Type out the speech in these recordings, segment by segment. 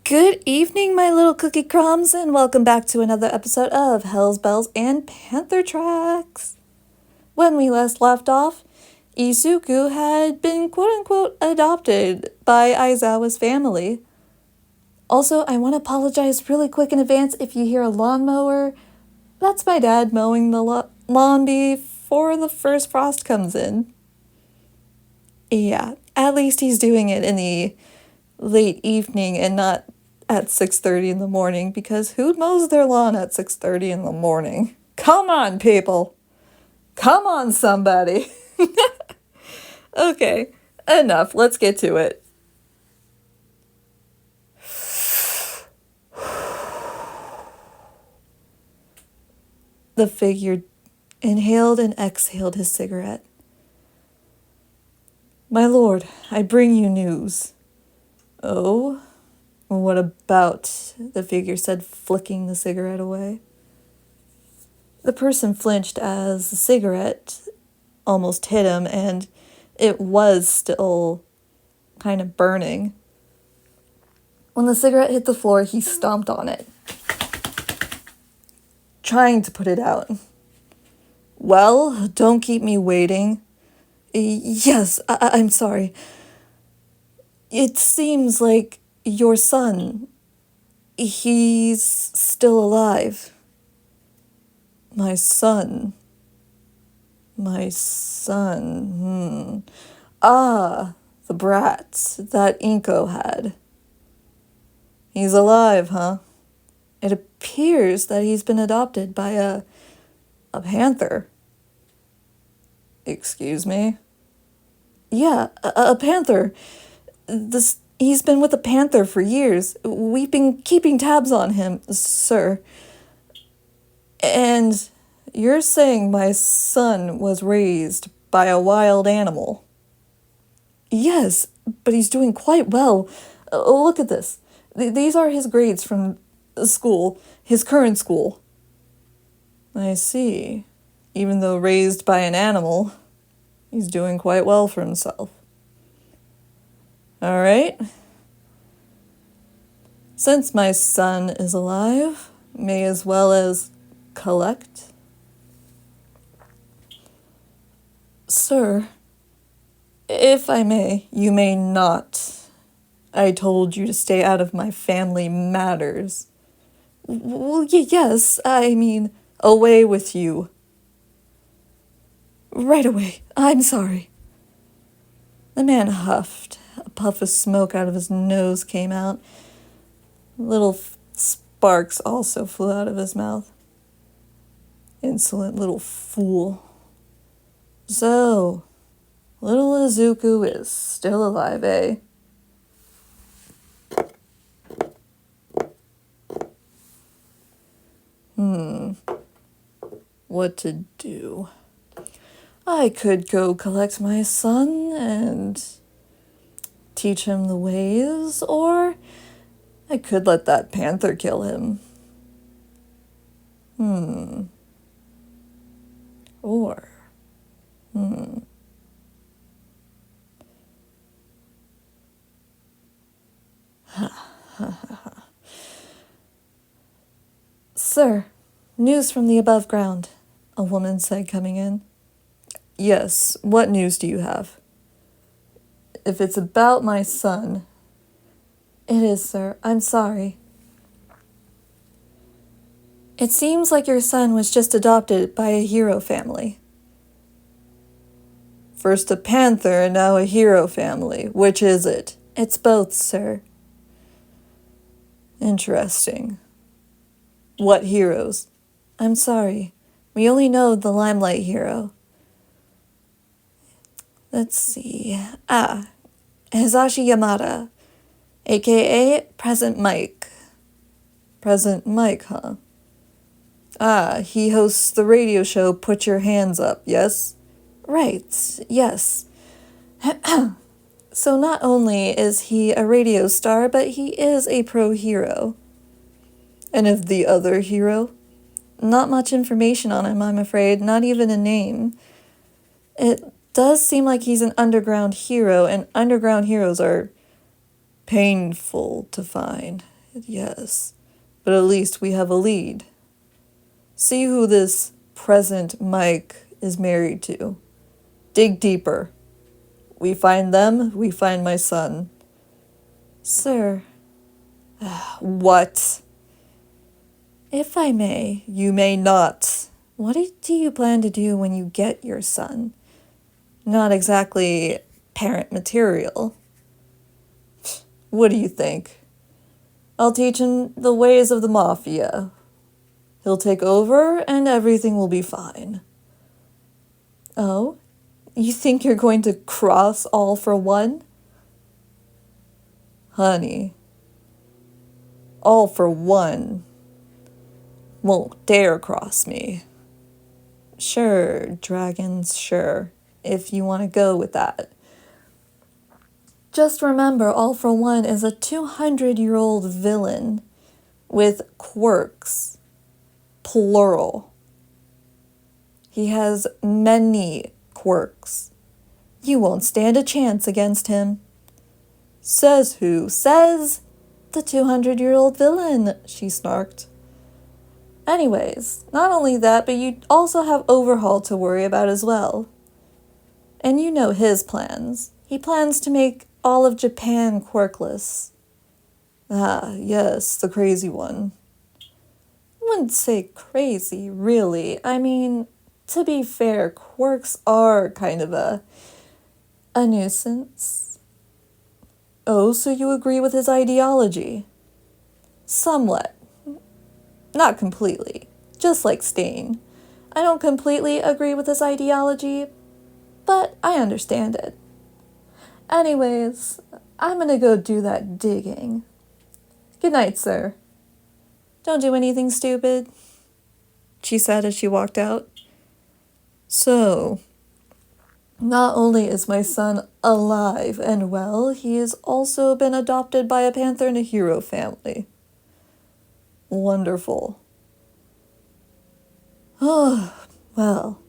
Good evening, my little cookie crumbs, and welcome back to another episode of Hell's Bells and Panther Tracks. When we last left off, Izuku had been quote-unquote adopted by Aizawa's family. Also, I want to apologize really quick in advance if you hear a lawnmower. That's my dad mowing the lawn before the first frost comes in. Yeah, at least he's doing it in the late evening and not at 6:30 in the morning, because who mows their lawn at 6:30 in the morning? Come on, people. Come on, somebody. Okay, enough. Let's get to it. The figure inhaled and exhaled his cigarette. My lord, I bring you news. Oh? What about? The figure said, flicking the cigarette away. The person flinched as the cigarette almost hit him, and it was still kind of burning. When the cigarette hit the floor, he stomped on it, trying to put it out. Well, don't keep me waiting. Yes, I'm sorry. It seems like your son, he's still alive. My son. Ah, the brat that Inko had. He's alive, huh? It appears that he's been adopted by a panther. Excuse me? Yeah, a panther. He's been with a panther for years. We've been keeping tabs on him, sir. And you're saying my son was raised by a wild animal? Yes, but he's doing quite well. Look at this. These are his grades from school, his current school. I see. Even though raised by an animal, he's doing quite well for himself. All right. Since my son is alive, may as well as collect. Sir, if I may, you may not. I told you to stay out of my family matters. Well, yes, I mean, away with you. Right away. I'm sorry. The man huffed. A puff of smoke out of his nose came out. Little sparks also flew out of his mouth. Insolent little fool. So, little Izuku is still alive, eh? What to do? I could go collect my son and teach him the ways, or I could let that panther kill him. Or, Sir, news from the above ground, a woman said, coming in. Yes, what news do you have? If it's about my son. It is, sir. I'm sorry. It seems like your son was just adopted by a hero family. First a panther and now a hero family. Which is it? It's both, sir. Interesting. What heroes? I'm sorry. We only know the Limelight hero. Let's see. Hisashi Yamada, a.k.a. Present Mike. Present Mike, huh? He hosts the radio show Put Your Hands Up, yes? Right, yes. So not only is he a radio star, but he is a pro hero. And of the other hero? Not much information on him, I'm afraid, not even a name. It does seem like he's an underground hero, and underground heroes are painful to find. Yes, but at least we have a lead. See who this present Mike is married to. Dig deeper. We find them, we find my son. Sir. What? If I may. You may not. What do you plan to do when you get your son? Not exactly parent material. What do you think? I'll teach him the ways of the mafia. He'll take over and everything will be fine. Oh? You think you're going to cross all for one? Honey, all for one won't dare cross me. Sure, dragons, sure, if you want to go with that. Just remember, All for One is a 200-year-old villain with quirks, plural. He has many quirks. You won't stand a chance against him. Says who? Says the 200-year-old villain, she snarked. Anyways, not only that, but you also have Overhaul to worry about as well. And you know his plans. He plans to make all of Japan quirkless. Ah, yes, the crazy one. I wouldn't say crazy, really. I mean, to be fair, quirks are kind of a nuisance. Oh, so you agree with his ideology? Somewhat. Not completely. Just like Stain. I don't completely agree with his ideology, but I understand it. Anyways, I'm gonna go do that digging. Good night, sir. Don't do anything stupid, she said as she walked out. So, not only is my son alive and well, he has also been adopted by a Panther and a hero family. Wonderful. Oh, well.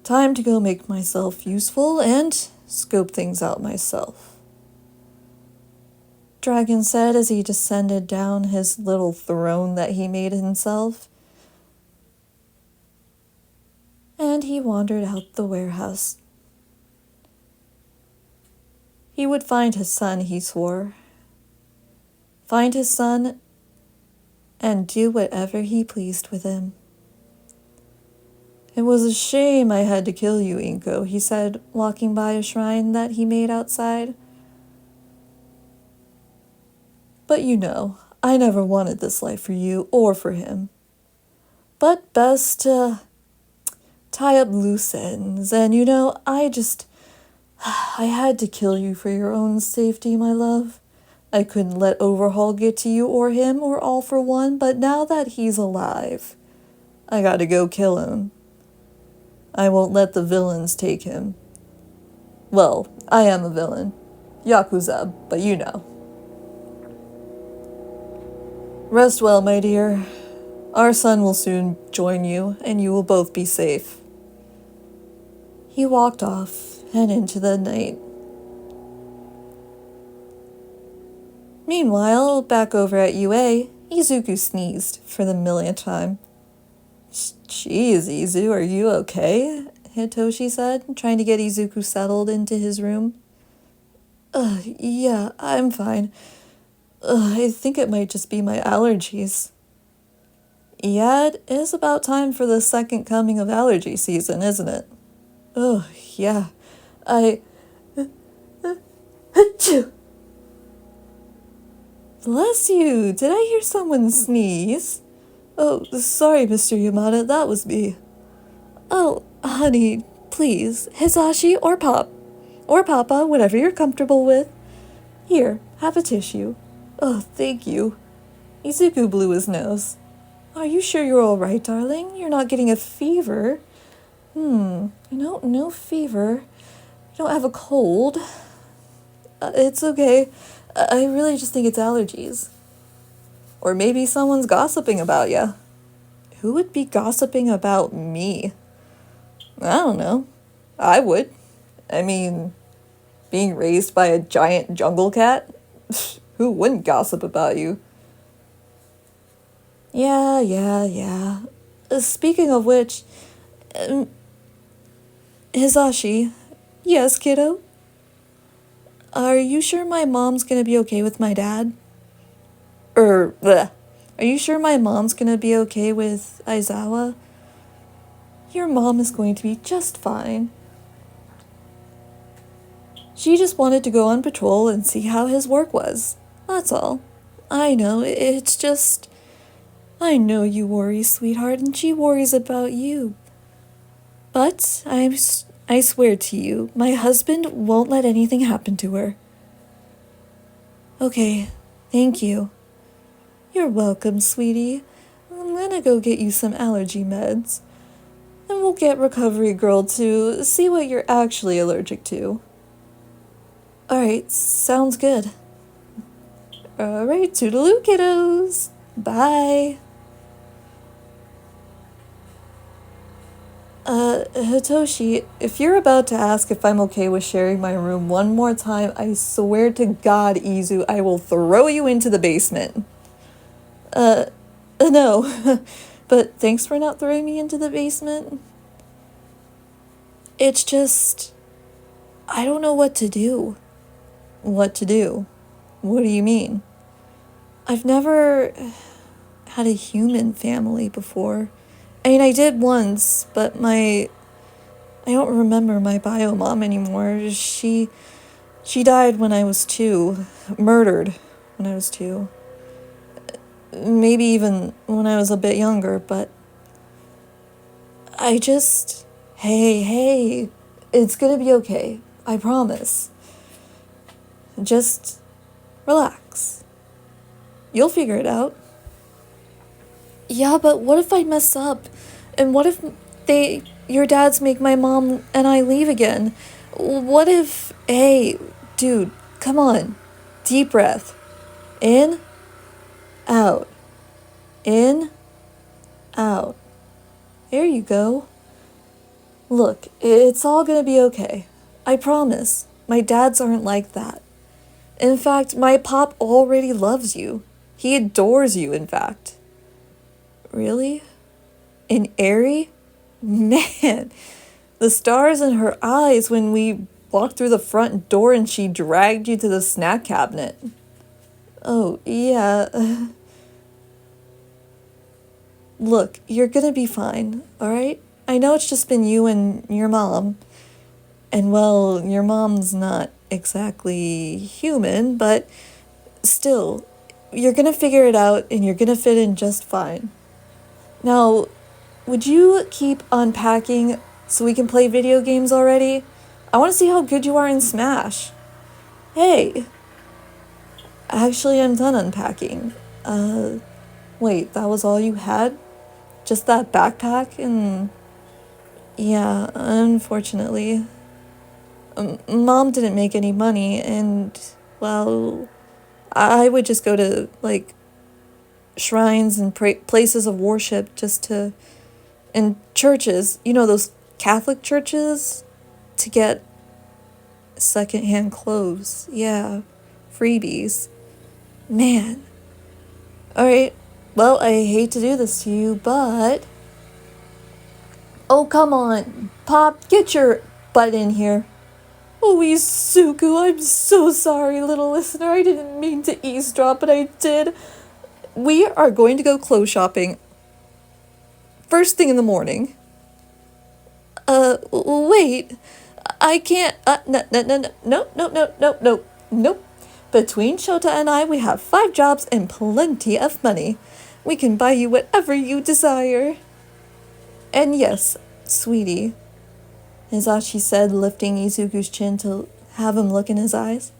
Time to go make myself useful and scope things out myself. Dragon said as he descended down his little throne that he made himself. And he wandered out the warehouse. He would find his son, he swore. Find his son and do whatever he pleased with him. It was a shame I had to kill you, Inko, he said, walking by a shrine that he made outside. But you know, I never wanted this life for you or for him. But best to tie up loose ends, and you know, I had to kill you for your own safety, my love. I couldn't let Overhaul get to you or him or All for One, but now that he's alive, I gotta go kill him. I won't let the villains take him. Well, I am a villain. Yakuza, but you know. Rest well, my dear. Our son will soon join you, and you will both be safe. He walked off and into the night. Meanwhile, back over at UA, Izuku sneezed for the millionth time. Jeez, Izu, are you okay? Hitoshi said, trying to get Izuku settled into his room. Yeah, I'm fine. I think it might just be my allergies. Yeah, it is about time for the second coming of allergy season, isn't it? Oh, yeah. Achoo! Bless you! Did I hear someone sneeze? Oh, sorry, Mr. Yamada, that was me. Oh, honey, please, Hisashi or Papa, whatever you're comfortable with. Here, have a tissue. Oh, thank you. Izuku blew his nose. Are you sure you're all right, darling? You're not getting a fever? No fever. I don't have a cold. It's okay. I really just think it's allergies. Or maybe someone's gossiping about you. Who would be gossiping about me? I don't know. I would. I mean, being raised by a giant jungle cat? Who wouldn't gossip about you? Yeah. Speaking of which, Hisashi. Yes, kiddo? Are you sure my mom's gonna be okay with my dad? Bleh. Are you sure my mom's gonna be okay with Aizawa? Your mom is going to be just fine. She just wanted to go on patrol and see how his work was. That's all. I know, it's just... I know you worry, sweetheart, and she worries about you. But I swear to you, my husband won't let anything happen to her. Okay, thank you. You're welcome, sweetie. I'm gonna go get you some allergy meds. And we'll get Recovery Girl to see what you're actually allergic to. Alright, sounds good. Alright, toodaloo, kiddos. Bye. Hitoshi, if you're about to ask if I'm okay with sharing my room one more time, I swear to God, Izu, I will throw you into the basement. No. But thanks for not throwing me into the basement. It's just... I don't know what to do. What to do? What do you mean? I've never had a human family before. I mean, I did once, but I don't remember my bio mom anymore. She died when I was 2. Murdered when I was 2. Maybe even when I was a bit younger, but I just... Hey, it's gonna be okay. I promise. Just relax. You'll figure it out. Yeah, but what if I mess up? And what if your dads make my mom and I leave again? What if... Hey, dude, come on. Deep breath. In, out. In, out. There you go. Look, it's all gonna be okay. I promise. My dads aren't like that. In fact, my pop already loves you. He adores you, in fact. Really? In Airy? Man, the stars in her eyes when we walked through the front door and she dragged you to the snack cabinet. Oh, yeah. Look, you're gonna be fine, alright? I know it's just been you and your mom. And well, your mom's not exactly human, but still, you're gonna figure it out and you're gonna fit in just fine. Now, would you keep unpacking so we can play video games already? I want to see how good you are in Smash. Hey. Actually, I'm done unpacking. Wait, that was all you had? Just that backpack and... Yeah, unfortunately. Mom didn't make any money and, well, I would just go to, like, shrines and places of worship just to... And churches, you know, those Catholic churches, to get secondhand clothes. Yeah, freebies. Man. Alright, well, I hate to do this to you, but... Oh, come on. Pop, get your butt in here. Oh, Izuku, I'm so sorry, little listener. I didn't mean to eavesdrop, but I did. We are going to go clothes shopping. First thing in the morning. Wait. I can't. Nope. Between Shota and I, we have 5 jobs and plenty of money. We can buy you whatever you desire. And yes, sweetie, Hisashi said, lifting Izuku's chin to have him look in his eyes.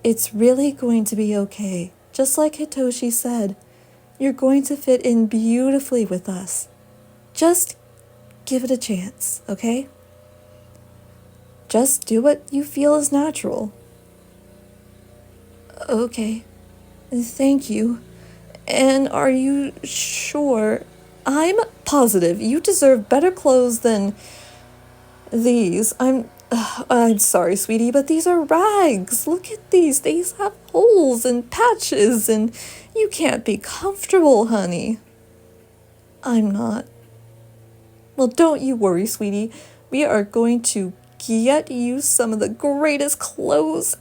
It's really going to be okay. Just like Hitoshi said, you're going to fit in beautifully with us. Just give it a chance, okay? Just do what you feel is natural. Okay. Thank you. And are you sure? I'm positive you deserve better clothes than these. I'm I'm sorry, sweetie, but these are rags. Look at these. These have holes and patches, and you can't be comfortable, honey. I'm not. Well, don't you worry, sweetie. We are going to get you some of the greatest clothes.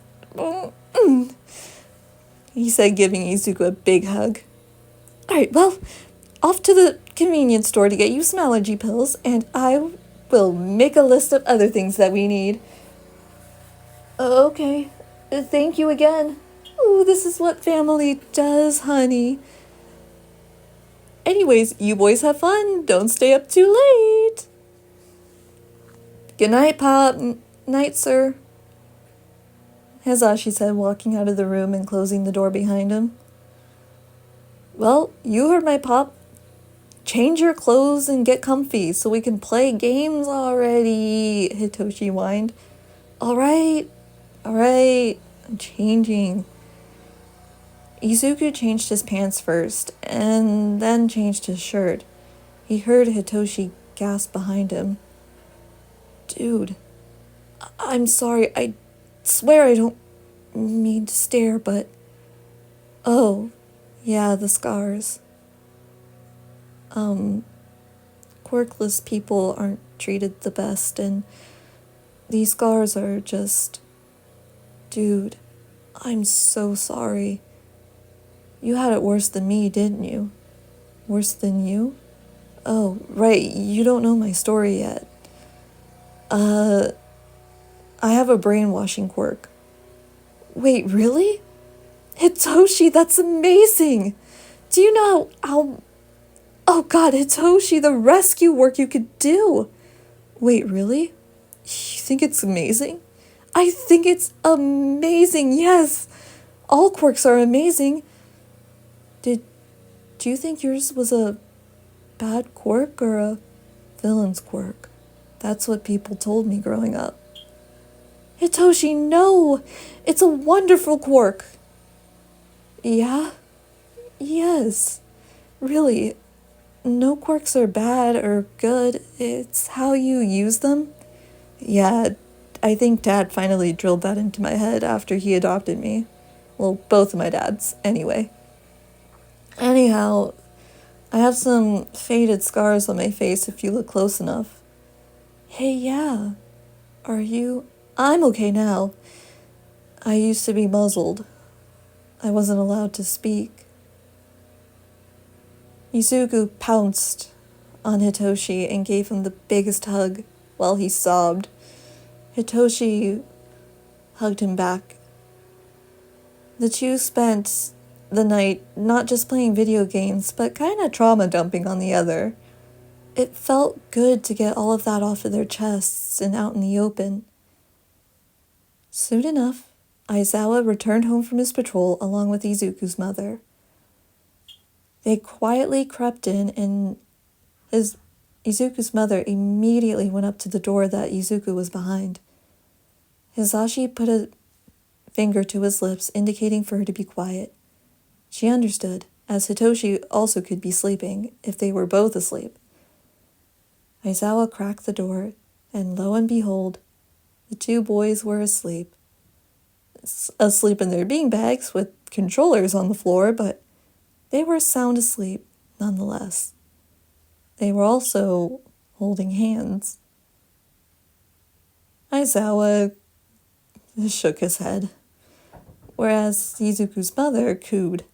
He said, giving Izuku a big hug. Alright, well, off to the convenience store to get you some allergy pills, and I will make a list of other things that we need. Okay. Thank you again. Oh, this is what family does, honey. Anyways, you boys have fun. Don't stay up too late. Good night, Pop. Night, sir. Hizashi said, walking out of the room and closing the door behind him. Well, you heard my Pop. Change your clothes and get comfy so we can play games already, Hitoshi whined. Alright, I'm changing. Izuku changed his pants first, and then changed his shirt. He heard Hitoshi gasp behind him. Dude, I'm sorry, I swear I don't mean to stare, but... Oh, yeah, the scars. Quirkless people aren't treated the best, and these scars are just... Dude, I'm so sorry. You had it worse than me, didn't you? Worse than you? Oh, right, you don't know my story yet. I have a brainwashing quirk. Wait, really? Hitoshi, that's amazing! Do you know how... Oh god, Hitoshi, the rescue work you could do! Wait, really? You think it's amazing? I think it's amazing, yes! All quirks are amazing. Do you think yours was a bad quirk or a villain's quirk? That's what people told me growing up. Hitoshi, no! It's a wonderful quirk! Yeah? Yes. Really, no quirks are bad or good. It's how you use them. Yeah, I think Dad finally drilled that into my head after he adopted me. Well, both of my dads, anyway. Anyhow, I have some faded scars on my face if you look close enough. Hey, yeah. Are you... I'm okay now. I used to be muzzled. I wasn't allowed to speak. Izuku pounced on Hitoshi and gave him the biggest hug while he sobbed. Hitoshi hugged him back. The two spent the night not just playing video games, but kind of trauma dumping on the other. It felt good to get all of that off of their chests and out in the open. Soon enough, Aizawa returned home from his patrol along with Izuku's mother. They quietly crept in, and Izuku's mother immediately went up to the door that Izuku was behind. Hizashi put a finger to his lips, indicating for her to be quiet. She understood, as Hitoshi also could be sleeping if they were both asleep. Aizawa cracked the door, and lo and behold, the two boys were asleep. Asleep in their beanbags with controllers on the floor, but they were sound asleep nonetheless. They were also holding hands. Aizawa shook his head, whereas Izuku's mother cooed.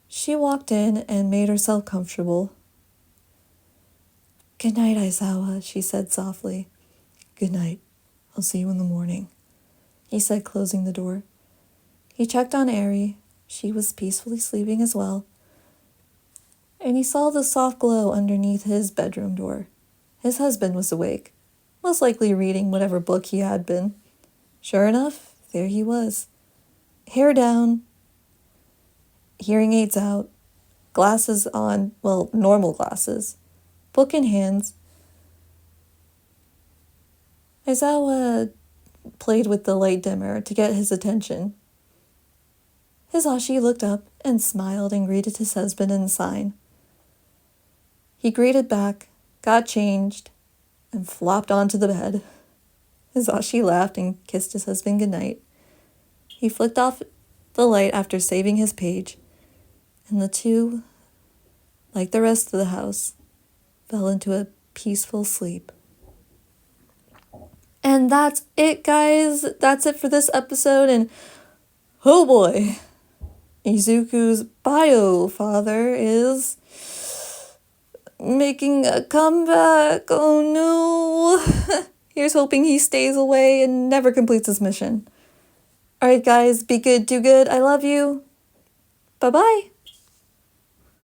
She walked in and made herself comfortable. Good night, Aizawa, she said softly. Good night. I'll see you in the morning, he said, closing the door. He checked on Eri. She was peacefully sleeping as well. And he saw the soft glow underneath his bedroom door. His husband was awake, most likely reading whatever book he had been. Sure enough, there he was. Hair down, hearing aids out, glasses on, well, normal glasses, book in hands. Aizawa played with the light dimmer to get his attention. Hizashi looked up and smiled and greeted his husband in sign. He greeted back, got changed, and flopped onto the bed. Hisashi laughed and kissed his husband goodnight. He flicked off the light after saving his page, and the two, like the rest of the house, fell into a peaceful sleep. And that's it, guys. That's it for this episode, and oh boy, Izuku's bio father is making a comeback. Oh no. Here's hoping he stays away and never completes his mission. Alright guys, be good, do good. I love you. Bye-bye.